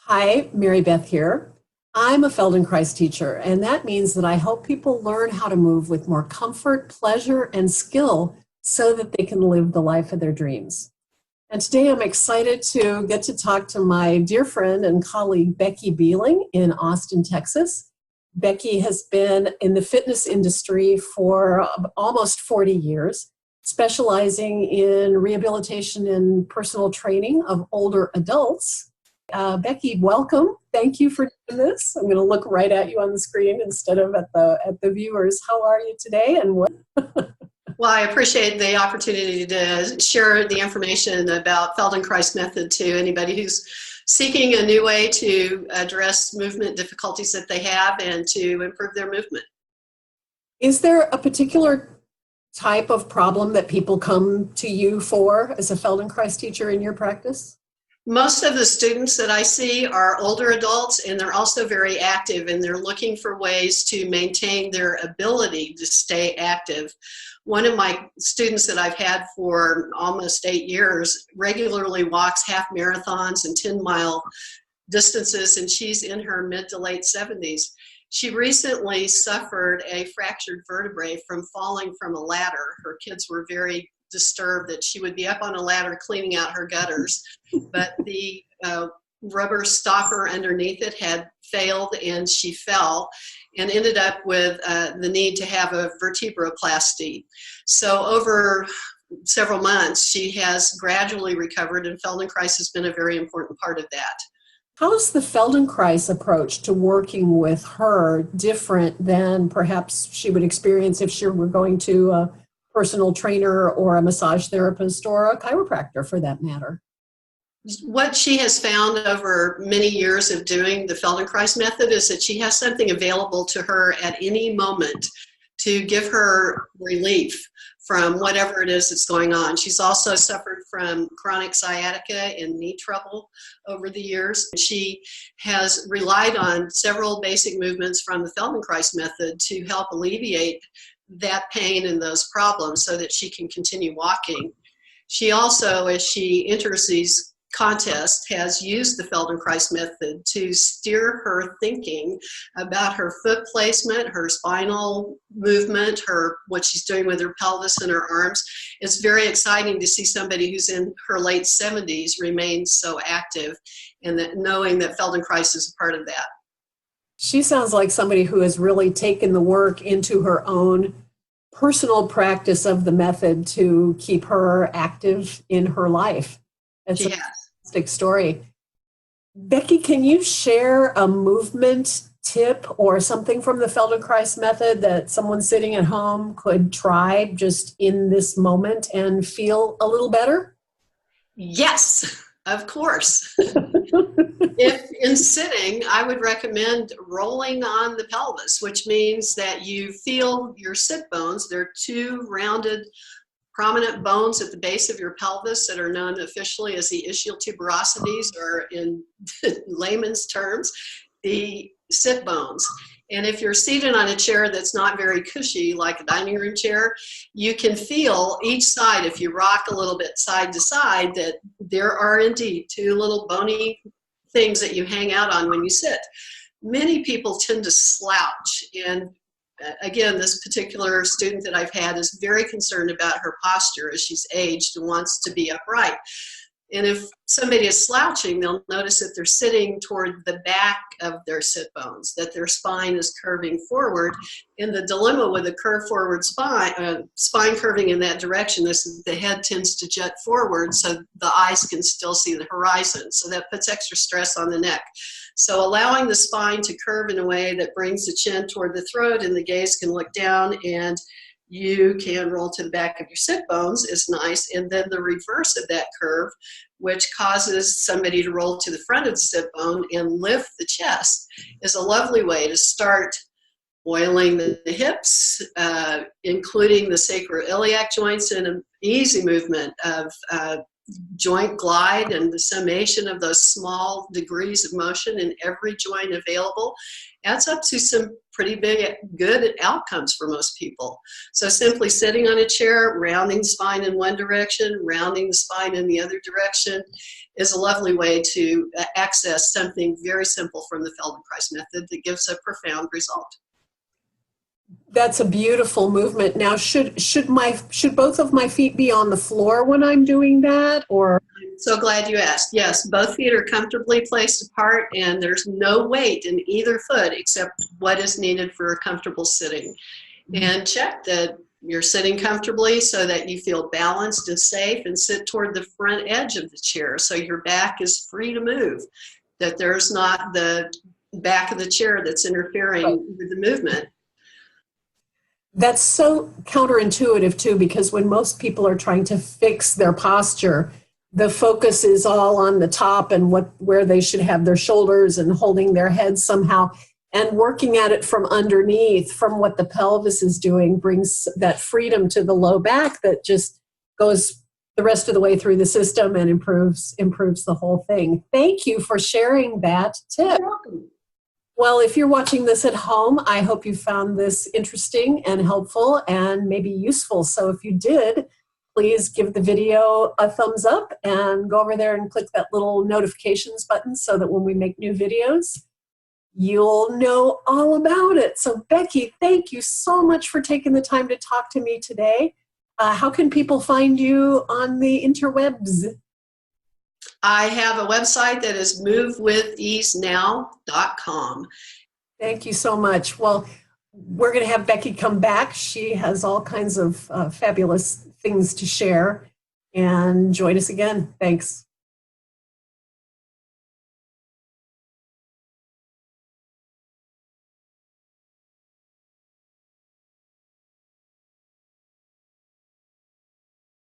Hi, MaryBeth here. I'm a Feldenkrais teacher, and that means that I help people learn how to move with more comfort, pleasure, and skill so that they can live the life of their dreams. And today I'm excited to get to talk to my dear friend and colleague, Becky Behling in Austin, Texas. Becky has been in the fitness industry for almost 40 years, specializing in rehabilitation and personal training of older adults. Becky, welcome. Thank you for doing this. I'm going to look right at you on the screen instead of at the viewers. How are you today? And what? Well, I appreciate the opportunity to share the information about Feldenkrais method to anybody who's seeking a new way to address movement difficulties that they have and to improve their movement. Is there a particular type of problem that people come to you for as a Feldenkrais teacher in your practice? Most of the students that I see are older adults, and they're also very active, and they're looking for ways to maintain their ability to stay active. One of my students that I've had for almost 8 years regularly walks half marathons and 10-mile distances, and she's in her mid to late 70s. She recently suffered a fractured vertebrae from falling from a ladder. Her kids were very disturbed that she would be up on a ladder cleaning out her gutters, but the rubber stopper underneath it had failed and she fell and ended up with the need to have a vertebroplasty. So over several months she has gradually recovered, and Feldenkrais has been a very important part of that. How's the Feldenkrais approach to working with her different than perhaps she would experience if she were going to a personal trainer or a massage therapist or a chiropractor for that matter? What she has found over many years of doing the Feldenkrais method is that she has something available to her at any moment to give her relief from whatever it is that's going on. She's also suffered from chronic sciatica and knee trouble over the years. She has relied on several basic movements from the Feldenkrais method to help alleviate that pain and those problems so that she can continue walking. She also, as she enters these contests, has used the Feldenkrais method to steer her thinking about her foot placement, her spinal movement, what she's doing with her pelvis and her arms. It's very exciting to see somebody who's in her late 70s remain so active, and that knowing that Feldenkrais is a part of that. She sounds like somebody who has really taken the work into her own personal practice of the method to keep her active in her life. It's a fantastic story. Becky, can you share a movement tip or something from the Feldenkrais method that someone sitting at home could try just in this moment and feel a little better? Yes, of course. If in sitting, I would recommend rolling on the pelvis, which means that you feel your sit bones. They're two rounded, prominent bones at the base of your pelvis that are known officially as the ischial tuberosities, or in layman's terms, the sit bones. And if you're seated on a chair that's not very cushy, like a dining room chair, you can feel each side, if you rock a little bit side to side, that there are indeed two little bony things that you hang out on when you sit. Many people tend to slouch, and again, this particular student that I've had is very concerned about her posture as she's aged and wants to be upright. And if somebody is slouching, they'll notice that they're sitting toward the back of their sit bones, that their spine is curving forward. And the dilemma with a curved forward spine curving in that direction is that the head tends to jut forward so the eyes can still see the horizon. So that puts extra stress on the neck. So allowing the spine to curve in a way that brings the chin toward the throat and the gaze can look down and you can roll to the back of your sit bones is nice. And then the reverse of that curve, which causes somebody to roll to the front of the sit bone and lift the chest, is a lovely way to start oiling the hips, including the sacroiliac joints, and an easy movement of joint glide and the summation of those small degrees of motion in every joint available adds up to some pretty good outcomes for most people. So simply sitting on a chair, rounding the spine in one direction, rounding the spine in the other direction is a lovely way to access something very simple from the Feldenkrais method that gives a profound result. That's a beautiful movement. Now, should both of my feet be on the floor when I'm doing that, or? I'm so glad you asked. Yes, both feet are comfortably placed apart, and there's no weight in either foot except what is needed for a comfortable sitting. And check that you're sitting comfortably so that you feel balanced and safe, and sit toward the front edge of the chair so your back is free to move, that there's not the back of the chair that's interfering with the movement. That's so counterintuitive too, because when most people are trying to fix their posture, the focus is all on the top and where they should have their shoulders and holding their head somehow. And working at it from underneath, from what the pelvis is doing, brings that freedom to the low back that just goes the rest of the way through the system and improves the whole thing. Thank you for sharing that tip. You're welcome. Well, if you're watching this at home, I hope you found this interesting and helpful and maybe useful. So if you did, please give the video a thumbs up and go over there and click that little notifications button so that when we make new videos, you'll know all about it. So Becky, thank you so much for taking the time to talk to me today. How can people find you on the interwebs? I have a website that is movewitheasenow.com. Thank you so much. Well, we're going to have Becky come back. She has all kinds of fabulous things to share. And join us again. Thanks.